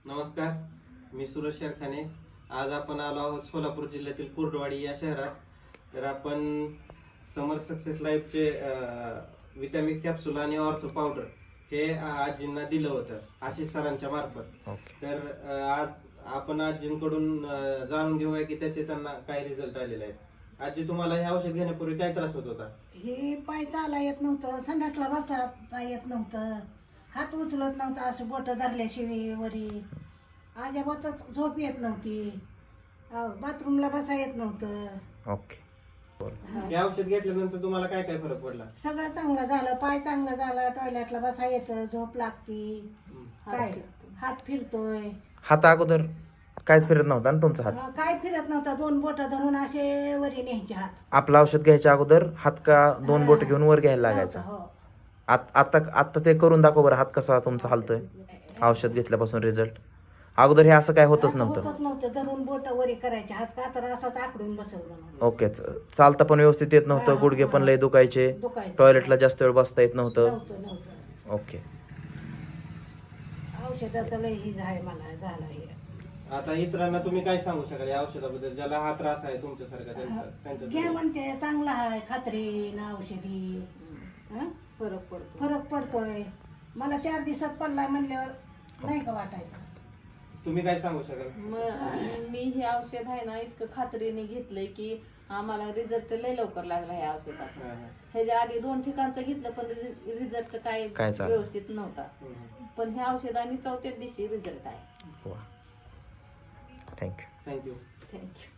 नमस्कार, मी सुरेश शेरखाने. आज आपण आलो आहोत सोलापूर जिल्ह्यातील कुर्डवाडी या शहरात. तर आपण समर सक्सेस लाईफचे विटॅमिन कॅप्सूल आणि ऑर्थो पावडर हे आजींना दिलं होतं आशिष सरांच्या मार्फत. तर आज आपण आजींकडून जाणून घेऊया की त्याचे त्यांना काय रिझल्ट आलेले आहेत. आजी, तुम्हाला हे औषध घेण्यापूर्वी काय त्रास होत होता? हे पाय चाला येत नव्हतं, संडासला बसता येत नव्हतं, हात उचलत नव्हता, असं बोट धरल्याशिवाय वरी अजिबातच झोप येत नव्हती, बाथरूमला बसा येत नव्हतं. ओके. हे औषध घेतल्यानंतर तुम्हाला काय काय फरक पडला? सगळं चांगलं झालं, पाय चांगला झाला, टॉयलेटला बसा येतं, झोप लागती, काय हात फिरतोय. हात अगोदर काहीच फिरत नव्हता ना तुमचा हात? काय फिरत नव्हता, दोन बोट धरून असे वरी न्यायचे हात. आपलं औषध घ्यायच्या अगोदर हात का दोन बोट घेऊन वर घ्यायला लागायचा? हो. आता आता ते करून दाखव बरं, हात कसा तुमचा हालतोय औषध घेतल्यापासून. रिझल्ट अगोदर हे असं काय होतच नव्हतं? होतच नव्हतं, धरून बोट वरी करायचे, हात का तर असाच आकडून बसवलं मला. ओके. चालता पण व्यवस्थित येत नव्हतं, गुडघे पण लय दुखायचे, दुखायचं. टॉयलेटला जास्त वेळ बसता येत नव्हतं. नव्हतं. ओके. औषधाचं लय ही आहे मला झालं हे. आता इतरांना तुम्ही काय सांगू शकाल या औषधाबद्दल, ज्याला हा त्रास आहे तुमच्यासारखा घ्या त्यांच्या? म्हणते, चांगलं आहे, खात्रीन औषधी. हं? फरक पडतोय. मला 4 दिवसात पडलाय म्हणल्यावर नाही का वाटायचं. तुम्ही काय सांगू शकाल? मी हे औषध आहे ना इतकं खात्रीने घेतलंय की आम्हाला रिझल्ट लय लवकर लागला ह्या औषधाचा. ह्याच्या आधी 2 ठिकाणचं घेतलं पण रिझल्ट काय व्यवस्थित नव्हता, पण ह्या औषधाने 4थ्या दिवशी रिझल्ट आहे. थँक्यू. थँक्यू. थँक्यू.